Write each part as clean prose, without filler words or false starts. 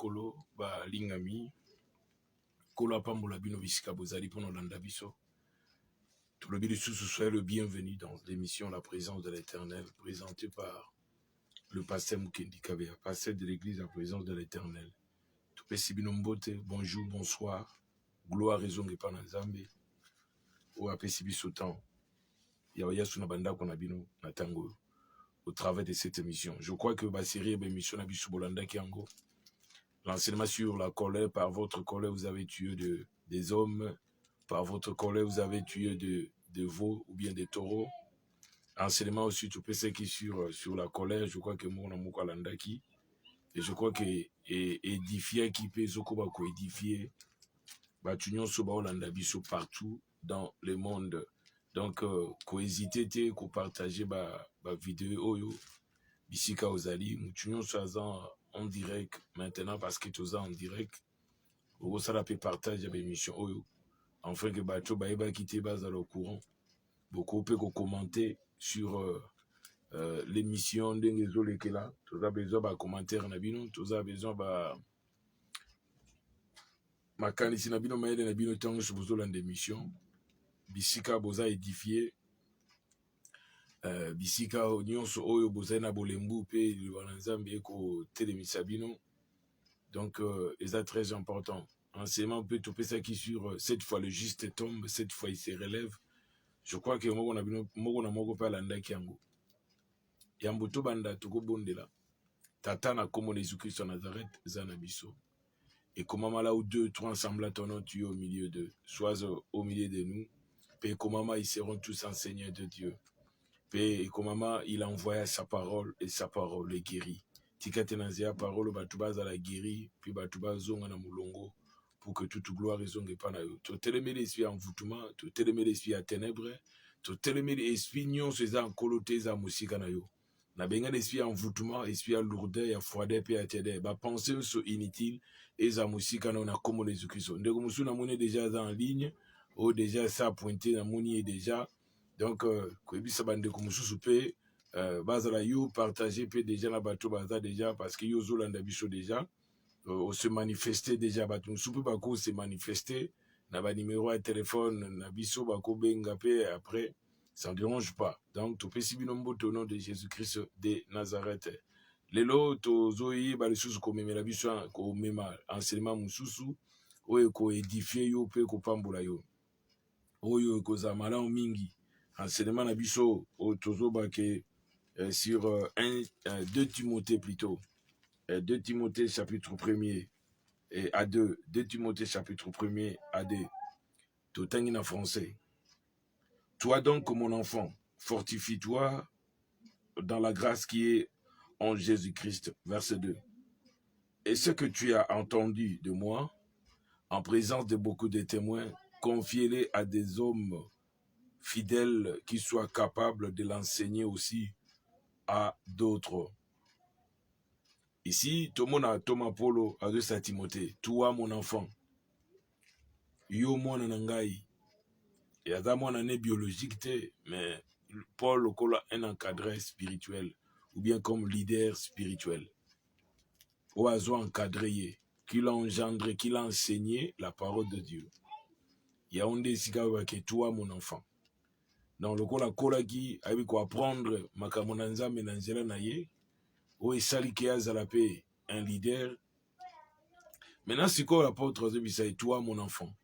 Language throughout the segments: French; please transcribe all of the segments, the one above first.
Kolo, ba Lingami, Kolo Pambola Bino Visika Bozali pour Nolanda Biso. Tout le bien soyez le bienvenu dans l'émission La présence de l'Éternel, présentée par le pasteur Mukendi Kabea, pasteur de l'église La présence de l'Éternel. Tout Pesibino Mbote, bonjour, bonsoir, gloire et zonge pa na Nzambe, ou a Pesibiso temps, Yawaya Suna Banda Konabino, Natango, au travers de cette émission. Je crois que la série émission Nabisu Bolanda Kiango, l'enseignement sur la colère, par votre colère vous avez tué des hommes, par votre colère vous avez tué de veaux ou bien des taureaux. Enseignement aussi, tu peux ce qui sur la colère, je crois que mon amour Kalandaki, et je crois que édifier qui peut Zokoba ko édifier, Batunion Soba Olanda Biso partout dans le monde. Donc, ko hésiter, ko partager ba vidéo oyo, Bisika Ozali, Mutunion Soazan en direct maintenant parce que tu es en direct. Au ça peut partager l'émission oyo, afin que bateau baïba quitter base au courant. Beaucoup peut commenter sur l'émission d'Engezole qui là. Tu as besoin de commentaires nabino, tu as besoin de makanisi nabino maïde nabino tango sur besoin d'émission. Bisika boza édifié. Bisika nyonso oyo boza na bolembu pe libanzambe eko télémisa bino. Donc c'est très important. Enseignement peut tout ça qui sur cette fois le juste tombe, cette fois il se relève. Je crois que moi on a moko pa landa kiango. Yambuto banda toko bondela. Tata na komo Jésus-Christ en Nazareth zanabiso. Et comment là où deux, trois ensemble ton nom tu es au milieu d'eux, sois au milieu de nous. Et comment ils seront tous enseignés de Dieu. Et comment il envoya sa parole et sa parole les guérit. Tikatenazia parole batubaza la guéri, puis batubazonga na mulongo. Pour que toute gloire et zonge pas na yo. Tu télémé l'esprit en voûtement, tu télémé l'esprit à ténèbres, tu télémé l'esprit nyon se za en coloté za musika na yo. Na benga l'esprit en voûtement, esprit à lourdeur, à froideur, puis à ténèbres. Ba pensée sont inutiles et za musika na on comme les Christ. Ndeko musu na mone déjà en ligne, ou déjà ça pointé na moni déjà. Donc ko ebisa bande ko musu soupe bazala yo partager pe déjà na bateau baza déjà parce que yo zolanda biso déjà. Se manifester déjà batou soupe bako se manifester na ba numéro de téléphone na biso bako benga pe après ça ne dérange pas. Donc to pesi binombo au nom de Jésus-Christ de Nazareth. Lelo to zoyi ba lisusu ko memela biso ko mema enseignement mususu oyo ko édifier yo pe ko pambola yo. Oyo ko za mala mingi enseignement na biso o tozo ba ke sur 2 Timothée plutôt. 2 Timothée chapitre 1er et à 2. 2 Timothée chapitre 1er à 2. Tout en français. Toi donc, mon enfant, fortifie-toi dans la grâce qui est en Jésus-Christ. Verset 2. Et ce que tu as entendu de moi, en présence de beaucoup de témoins, confie-les à des hommes fidèles qui soient capables de l'enseigner aussi à d'autres. Ici, tout le monde a Thomas Polo à Timothée. Toi, mon enfant, yo mon nangai. Et à mon année biologique, mais Paul a un encadré spirituel, ou bien comme leader spirituel. Oazo encadré, qui l'a engendré, qui l'a enseigné la parole de Dieu. Il y a un des sigawa qui est toi, mon enfant. Dans le cola qui a eu quoi apprendre, makamonanza menanzela naye. Oui, Salikéa Zalapé, un leader. Maintenant, c'est quoi l'apôtre Zébissaï? Toi, mon enfant.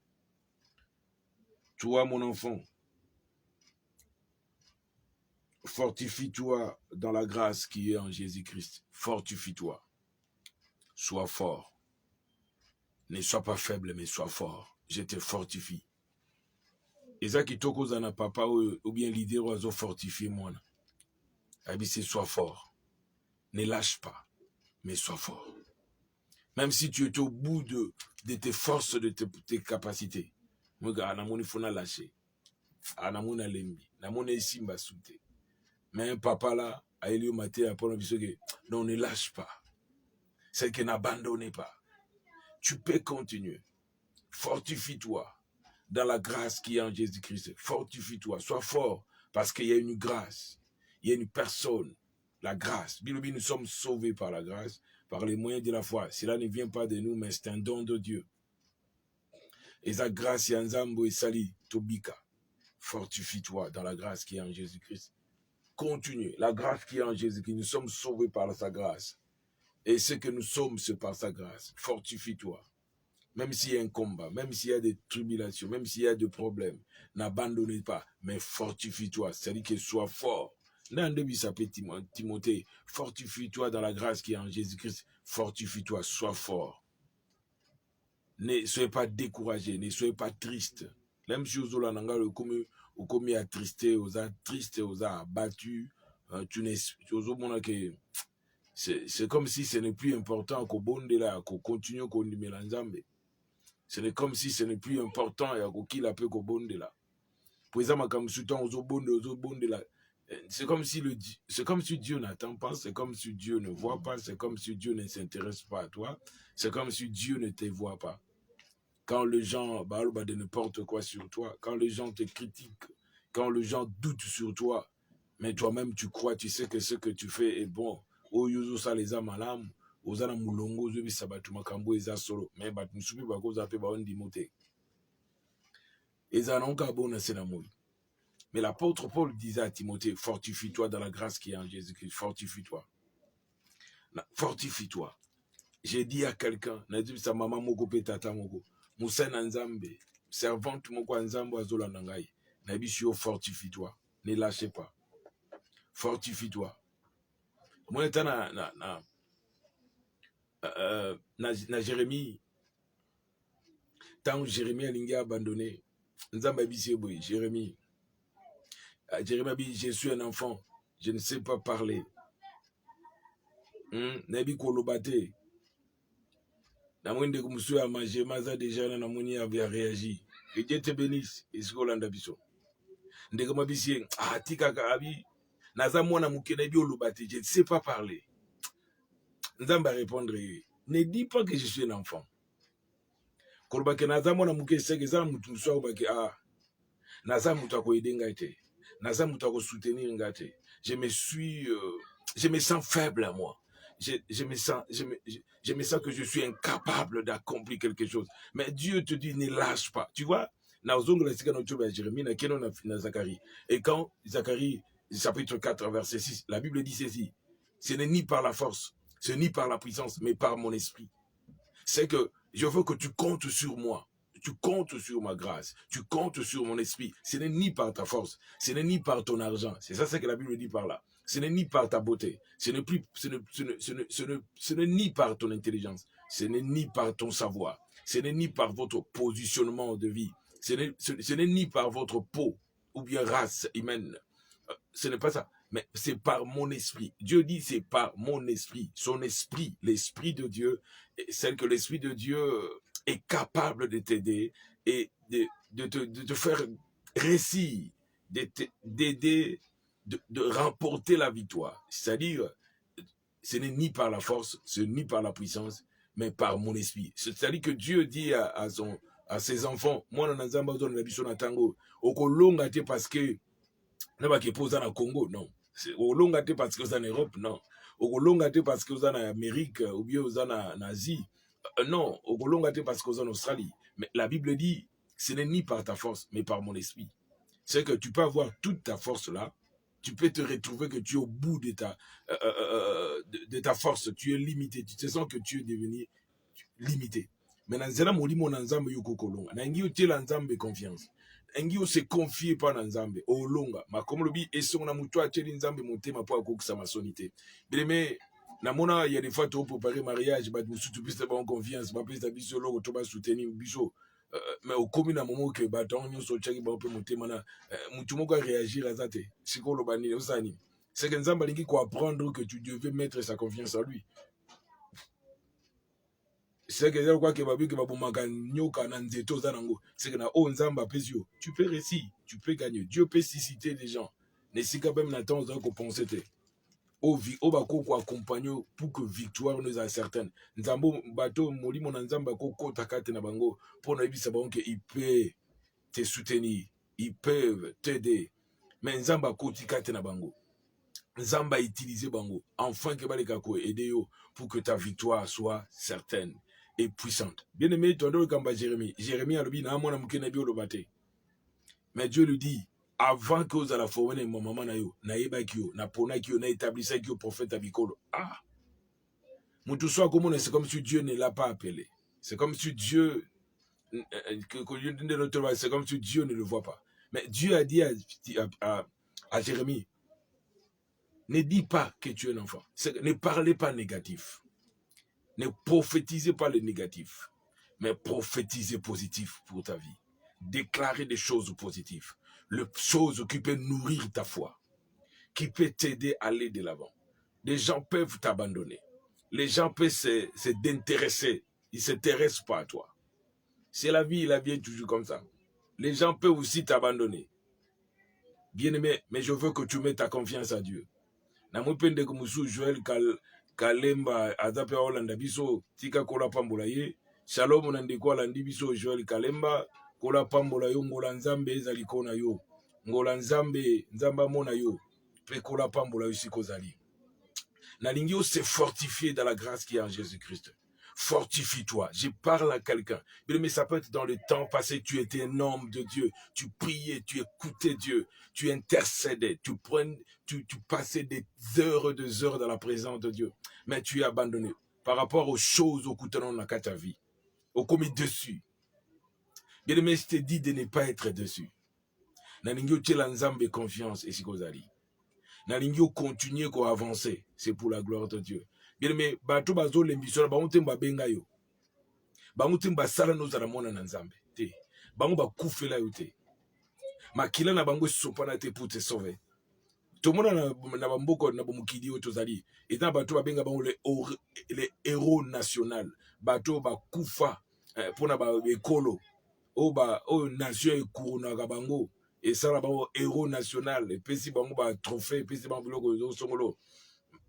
Toi, mon enfant. Fortifie-toi dans la grâce qui est en Jésus-Christ. Fortifie-toi. Sois fort. Ne sois pas faible, mais sois fort. Je te fortifie. Et ça qui toko zana papa ou bien leader oiseau fortifié moi. Abissé, sois fort. Ne lâche pas, mais sois fort. Même si tu es au bout de tes forces, de tes capacités. Il faut lâcher. Mais un papa là, non, ne lâche pas. C'est que n'abandonne pas. Tu peux continuer. Fortifie-toi dans la grâce qui est en Jésus-Christ. Fortifie-toi, sois fort, parce qu'il y a une grâce. Il y a une personne, la grâce. Nous sommes sauvés par la grâce, par les moyens de la foi. Cela ne vient pas de nous, mais c'est un don de Dieu. Et sa grâce et Nzambo et Sali, Tobika. Fortifie-toi dans la grâce qui est en Jésus-Christ. Continue. La grâce qui est en Jésus-Christ. Nous sommes sauvés par sa grâce. Et ce que nous sommes, c'est par sa grâce. Fortifie-toi. Même s'il y a un combat, même s'il y a des tribulations, même s'il y a des problèmes, n'abandonnez pas, mais fortifie-toi. C'est-à-dire que sois fort. Timothée, fortifie-toi dans la grâce qui est en Jésus-Christ. Fortifie-toi, sois fort. Ne soyez pas découragé, ne soyez pas triste. Même si vous avez commis attristé, vous avez triste, vous avez abattu, c'est comme si ce n'est plus important qu'on bonde là, qu'on continue qu'on y mélange. C'est comme si ce n'est plus important et qu'il a peu qu'on bonde là. Pour exemple, comme soutant aux bonde là. C'est comme si Dieu n'attend pas, c'est comme si Dieu ne voit pas, c'est comme si Dieu ne s'intéresse pas à toi, c'est comme si Dieu ne te voit pas. Quand les gens parlent de n'importe quoi sur toi, quand les gens te critiquent, quand les gens doutent sur toi, mais toi-même tu crois, tu sais que ce que tu fais est bon. Oh, yuzu ça les a malam, ozana mulongo zubi sabatu makambo eza solo, mais bat musubi bako zape ba on dimote. Eza non ka bona senamoui. Mais l'apôtre Paul disait à Timothée, fortifie-toi dans la grâce qui est en Jésus-Christ, fortifie-toi. Fortifie-toi. J'ai dit à quelqu'un, Nadim sa maman moko pe tata moko, Moussa Nzambe, servante moko Nzambe azola nangai, Nabishio fortifie-toi, ne lâchez pas. Fortifie-toi. Moi étant na Jérémie, tant Jérémie a linga abandonné, Nzambe bisi boy, Jérémie a dit, je suis un enfant, je ne sais pas parler. Nabi kolobate. Namwende kumsui à manger, maza déjà namoni avait réagi. Que Dieu te bénisse. Et ce qu'on a d'habitude. Ndeko mabisi, tika kabi. Naza mwana mukene bi olobate, je ne sais pas parler. Nzamba répondre, ne dis pas que je suis un enfant. Kolobake naza mwana mukene seke za mutu mswa obake naza mutu akoyede ngate. Naza mutu akosoutenir ngate. Je me sens faible à moi. Je me sens que je suis incapable d'accomplir quelque chose. Mais Dieu te dit, ne lâche pas. Tu vois, Zacharie. Et quand Zacharie, chapitre 4, verset 6, la Bible dit ceci, ce n'est ni par la force, ce n'est ni par la puissance, mais par mon esprit. C'est que je veux que tu comptes sur moi. Tu comptes sur ma grâce, tu comptes sur mon esprit. Ce n'est ni par ta force, ce n'est ni par ton argent. C'est ça ce que la Bible dit par là. Ce n'est ni par ta beauté, ce n'est ni par ton intelligence, ce n'est ni par ton savoir, ce n'est ni par votre positionnement de vie, ce n'est ni par votre peau ou bien race humaine. Ce n'est pas ça, mais c'est par mon esprit. Dieu dit c'est par mon esprit, son esprit, l'esprit de Dieu, celle que l'esprit de Dieu est capable de t'aider et de te faire réussir, d'aider, de remporter la victoire. C'est-à-dire, ce n'est ni par la force, ce n'est ni par la puissance, mais par mon esprit. C'est-à-dire que Dieu dit à ses enfants, moi, dans la tango, okolonga te parce que ne pas qu'il pose en Congo, non. Okolonga te parce que vous en Europe, non. Okolonga te parce que vous en Amérique ou bien vous en Asie. Non, okolonga te parce que vous en Australie. Mais la Bible dit, ce n'est ni par ta force, mais par mon esprit. C'est que tu peux avoir toute ta force là, tu peux te retrouver que tu es au bout de ta force, tu es limité, tu te sens que tu es devenu limité. Mais dans zela molimo na nzambe yuko kolonga. Na ngi utela nzambe confiance. Ngi o se confier pas na nzambe olonga. Makomo lobi esonga na mutu ateli nzambe motema po akokisa masonité. Bileme na mona il y a des fois tu préparer mariage ba musutu piste ba confiance, ba piste biso logo to ba soutenir biso. Mais au commun à moment que baton nyonso tchaki ba pe motema na mutu moko réagir azate. Sikolo bani osani. C'est que nzambe lingi ko apprendre que tu devais mettre sa confiance en lui. C'est que je crois que babi que babumaka nyoka na nzeto zanango. C'est que na o nzamba pesio. Tu peux réussir, tu peux gagner. Dieu peut susciter des gens. Ne sika même na temps qu'on pensait te. Au bako ko accompagner pour que victoire nous a certaine. Nzambo bateau molimo na nzamba ko kota kate na bango pour na ibisa bango que il peut te soutenir, ils peuvent t'aider. Mais nzamba ko tikate na bango. Zamba utiliser bango, enfin que baleka ko aider yo pour que ta victoire soit certaine et puissante. Bien aimé, tu as kamba Jérémie. Jérémie a dit, mais Dieu lui dit, avant que vous allez former mon maman na yo, na yeba ki yo, na pona ki yo, na établissa ki yo prophète abikolo. Ah, c'est comme si Dieu ne l'a pas appelé. C'est comme si Dieu, c'est comme si Dieu ne le voit pas. Mais Dieu a dit à Jérémie, ne dis pas que tu es un enfant. Ne parlez pas négatif. Ne prophétisez pas le négatif. Mais prophétisez positif pour ta vie. Déclarez des choses positives. Les choses qui peuvent nourrir ta foi. Qui peuvent t'aider à aller de l'avant. Les gens peuvent t'abandonner. Les gens peuvent se déintéresser. Ils ne s'intéressent pas à toi. C'est la vie est toujours comme ça. Les gens peuvent aussi t'abandonner. Bien-aimé, mais je veux que tu mettes ta confiance à Dieu. Namupende kumusu Joël Kalemba azape Holanda biso tika kola pambola ye Shalom nandiko alandi biso Joël Kalemba kola pambola yo ngola nzambe ezali kona yo ngola nzambe nzamba mona yo pe kola pambola yo sikozali nalingi yo se fortifier dans la grâce qui est en Jésus-Christ. Fortifie-toi. Je parle à quelqu'un. Mais ça peut être dans le temps passé, tu étais un homme de Dieu. Tu priais, tu écoutais Dieu. Tu intercédais. Tu passais des heures dans la présence de Dieu. Mais tu es abandonné par rapport aux choses au couteau dans ta vie. Au commis dessus. Bien aimé, je te dis de ne pas être dessus. Nalingi tela nzambe confiance et sikozali. Nalingi continuer à avancer. C'est pour la gloire de Dieu. Bien mais bato bazo lembiso ba mutemba benga yo. Ba mutemba sala no zala mona na nzambe. Te. Bango ba kufela yo te. Makila na bango sopana te pour te sauver. Tout le monde na bamboko na bomukidi yo tozali. Et na bato ba benga bango les héros national. Bato ba kufa pona ba ekolo. O nation ekuruna ka bango. Et ça ba héros national. Et pesi bango ba trophée, pesi bango biloko zo songolo.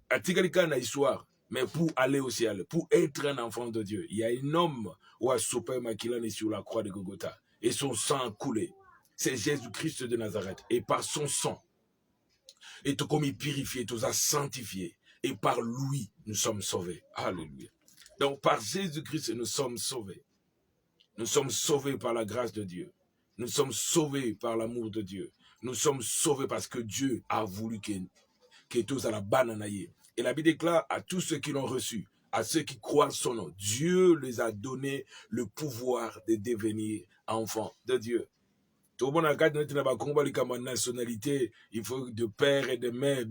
Atikalika na histoire. Mais pour aller au ciel, pour être un enfant de Dieu, il y a un homme où a soupé Makilane sur la croix de Golgotha. Et son sang a coulé. C'est Jésus-Christ de Nazareth. Et par son sang, et tout comme il purifié, tout a sanctifié. Et par lui, nous sommes sauvés. Alléluia. Donc par Jésus-Christ, nous sommes sauvés. Nous sommes sauvés par la grâce de Dieu. Nous sommes sauvés par l'amour de Dieu. Nous sommes sauvés parce que Dieu a voulu que tous à la bananaye. Et la Bible déclare à tous ceux qui l'ont reçu, à ceux qui croient son nom, Dieu les a donné le pouvoir de devenir enfants de Dieu. Tout le monde a la nationalité, il faut de père et de mère,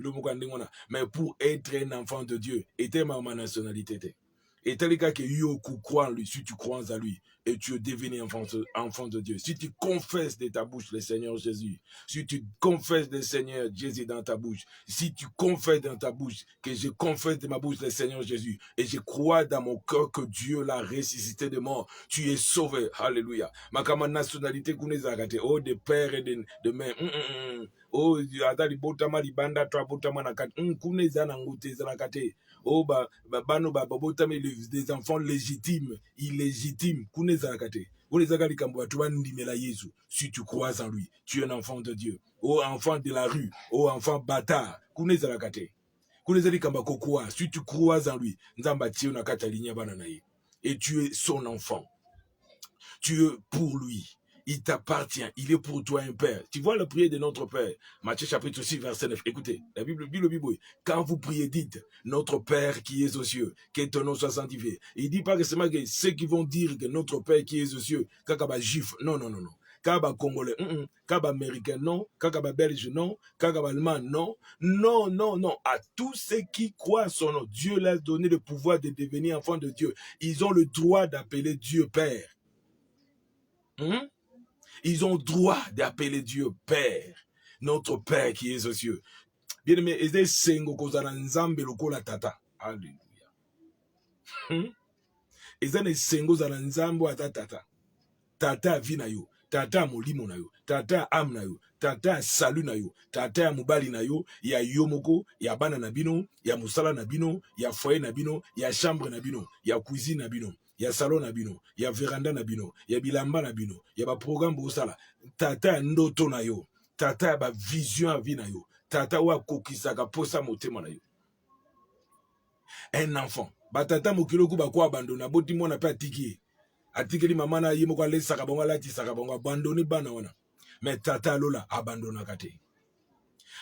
mais pour être un enfant de Dieu, était ma nationalité. Et tel cas que Yoku croit en lui, si tu crois en lui, et tu es devenu enfant de Dieu. Si tu confesses de ta bouche le Seigneur Jésus, si tu confesses le Seigneur Jésus dans ta bouche, si tu confesses dans ta bouche que je confesse de ma bouche le Seigneur Jésus, et je crois dans mon cœur que Dieu l'a ressuscité de mort, tu es sauvé. Alléluia. Ma nationalité, oh, de père et de mère. Oh, adali botama libanda toi botama na kat kuneza na ngute za kate. Oh bano botama des enfants légitimes, illégitimes kuneza kate. Kuneza kali kambo tu bandimela Yesu. Si tu crois en lui, tu es un enfant de Dieu. Oh enfant de la rue, oh enfant bâtard, kuneza kate. Kuneza kamba kokoa, si tu crois en lui, nzamba tio na kata linya bana na ye. Et tu es son enfant. Tu es pour lui. Il t'appartient, il est pour toi un père. Tu vois la prière de notre Père, Matthieu chapitre 6, verset 9. Écoutez, la Bible, quand vous priez, dites, notre Père qui est aux cieux, que ton nom soit sanctifié. Il dit pas que c'est que ceux qui vont dire que notre Père qui est aux cieux, kakaba juif, non. Kaba congolais, kaba américain, non. Kaba belge, non. Kaba allemand, non. Non. À tous ceux qui croient son nom, Dieu leur a donné le pouvoir de devenir enfants de Dieu. Ils ont le droit d'appeler Dieu Père. Ils ont droit d'appeler Dieu Père, notre Père qui est aux cieux. Bien aimé, eze sengo kozala nzambe lokola tata. Alléluia. Eze ne sengo zala nzambe ata tata. Tata vi na yo, tata molimo na yo, tata am na yo, tata salu na yo, tata mobali na yo, ya yomoko, ya bana na bino, ya musala na bino, ya foyer na bino, ya chambre na bino, ya cuisine na bino. Ya salon na bino, ya veranda na bino, ya bilamba na bino, ya ba programme bosala, tata ndoto na yo, tata ba vision à vie na yo, tata wa kokisaka posa motema na yo. Un enfant batata mokilo ku bako abandona boti mona pe atiki atikeli mama na ye moko alesaka bango alatisaka bango abandonné bana wana. Mais tata lola abandonna kate.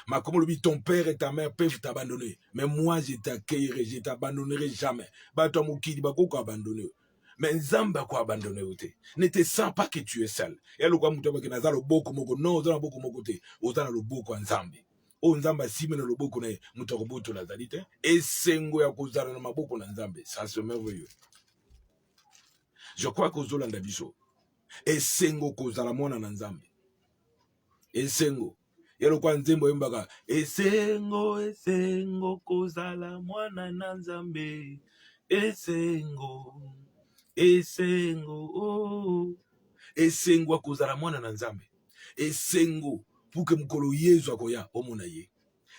Ma comme le ton père et ta mère peuvent t'abandonner, mais moi je t'accueillerai, je t'abandonnerai jamais. Bato mokili bako ko abandonner. Mais Nzamba ko abandonner ote. Ne te sens pas que tu es seul. Et le kwa muto ba ke nazalo boko moko non ozana boko moko te. Ozana lo boko nzambe. O nzamba simena lo boko na muto ko boto la zalite. Et sengo ya kozana na maboko na nzambe. Ça c'est merveilleux. Je crois que Zolanda biso. Et sengo kozala mwana na nzambe. Et sengo. Yelo kwa nzembo yembaka. Esengo kozala mwana na nzambe. Esengo oh. Esengo kozala mwana na nzambe. Esengo puke mkolo Yesu akoya omona ye.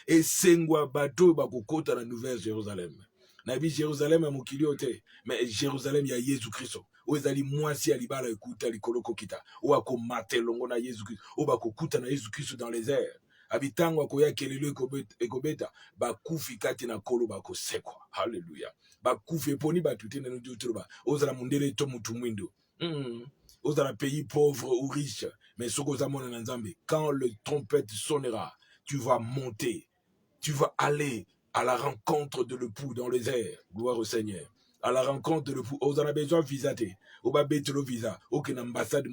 Esengo bato bakokota na Nouvelle Jérusalem. Na bi Jérusalem ya mokili ote, mais Jérusalem ya Yesu Kristo. Ozali mwasi alibala ekuta likolo kokita. O akomate longo na Yesu Kristo. O bakokuta na Yesu Kristo dans les airs. Abitango akoya kelelo ekobeta bakufi kati na kolo bakosekwa. Hallelujah. Bakufi poni batute na ndutuba. Ozala mundele to mutu mwindo. Ozala pays pauvre ou riche, mais soko zamona na nzambe. Quand le trompette sonnera, tu vas monter. Tu vas aller à la rencontre de l'époux dans les airs. Gloire au Seigneur. À la rencontre de l'époux. Vous avez besoin de visa. Vous avez besoin de visa. Aucune ambassade.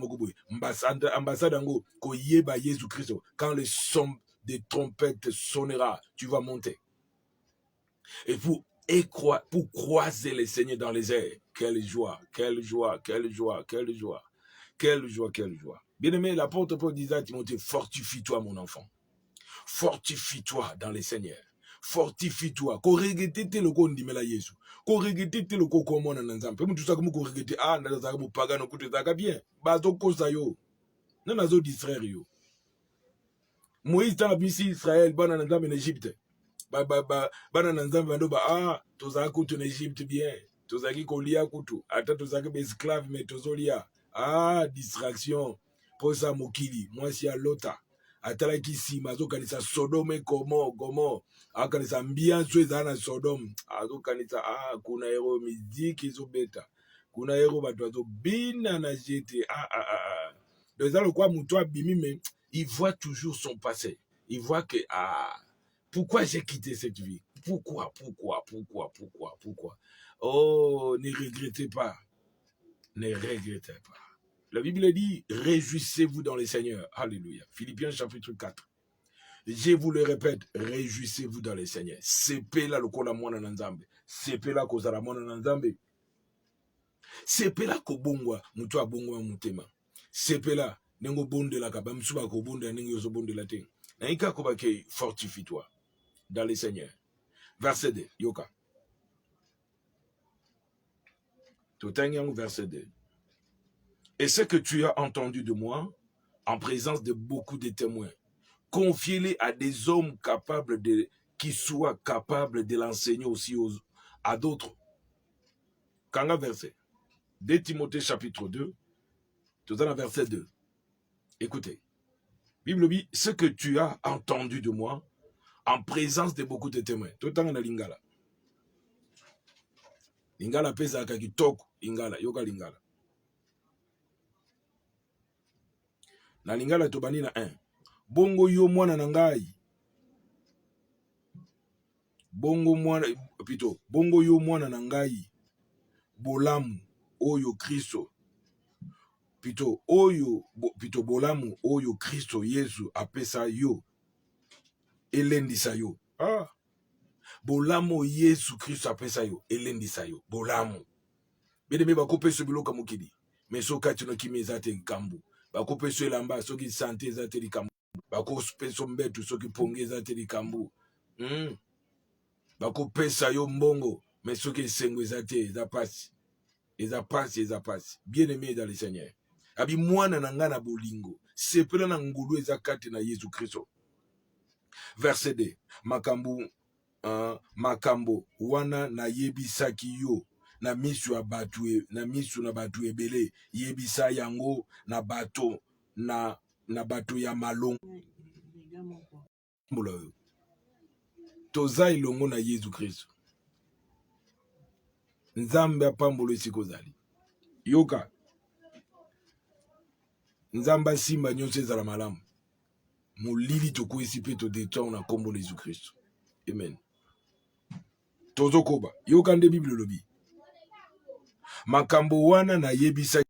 Ambassade ango. Ko yeba Jésus Christ. Quand le son des trompettes sonnera, tu vas monter. Et pour croiser les Seigneurs dans les airs. Quelle joie, quelle joie, quelle joie, quelle joie. Quelle joie, quelle joie. Bien-aimé, l'apôtre Paul disait à Timothée, fortifie-toi mon enfant. Fortifie-toi dans les Seigneurs. Fortifie-toi. Koregete le ko ndimela Yesu. Koregete le ko komona na nzambe. Mutu saka mu koregete na saka mu pagano kutu saka bien. Bazo kosa yo. Na nazo distraire yo. Moïse tana bisi Israël bana na nzambe en Égypte. Bana na nzambe bando tozaka kutu en Égypte bien. Tozaki kolia kutu. Ata tozaka be esclave mais tozolia. Distraction. Posa mokili. Moi si alota. Atala kisi mazo kanisa Sodome Gomo akanisa ambiance ezana Sodome azo kanisa kuna hero miziki zo beta kuna hero bato azo bina na jete donc ça le quoi muto abimi mais il voit toujours son passé, il voit que pourquoi j'ai quitté cette vie, pourquoi oh ne regrettez pas, ne regrettez pas. La Bible dit, réjouissez-vous dans les Seigneurs. Alléluia. Philippiens chapitre 4. Je vous le répète, réjouissez-vous dans les Seigneurs. Sepe la lokola mwana na nzambe. Sepe la kozala mwana na nzambe. Sepe la kobongwa mutu abongwa mutema. Sepe la nengo bonde la kaba msuba ko bonde nengo yoso bonde la te. Na ika ko bake fortifie-toi dans les Seigneurs. Verset 2. Yoka. Totanyango verset 2. Et ce que tu as entendu de moi, en présence de beaucoup de témoins, confiez-les à des hommes capables qui soient capables de l'enseigner aussi à d'autres. Kanga verset. 2 Timothée chapitre 2, tout dans le verset 2. Écoutez. Bible dit, ce que tu as entendu de moi, en présence de beaucoup de témoins. Tout dans la lingala. Lingala pesa kakitoko, lingala, yoka lingala. Na lingala tobani na 1. Bongo yo mwana na ngai. Bongo yo mwana na ngai. Bolamu oyo Kristo. Bolamu oyo Kristo Yesu apesa yo. Elendisa yo. Bolamu Yesu Kristo apesa yo. Elendisa yo. Bolamu. Bede bakope so biloka mokidi. Meso kati no kimeza te kambu. Bakope so elamba soki santé za te likambu. Bakope so mbetu soki pongeza te likambu. Bakope sa yo mbongo. Mais soki esengo za te za pasi. Eza pasi. Bien-aimé dans le Seigneur. Abi mwana na nga na bolingo. Sepela na ngulu eza kati na Yesu Kristo. Verset 2. Makambo wana na yebisaki yo. Na misu na batu ebele. Yebisa yango na bato ya malongo. toza elongo na Yesu Kristo. Nzambe apambolo esika ozali. Yoka. Nzambe asimba nyonso ezala malamu. Molili tokwesi pe todetruire na kombo na Yesu Kristo. Amen. Tozo koba. Yoka nde Bible lobi. Makambo wana na yebisa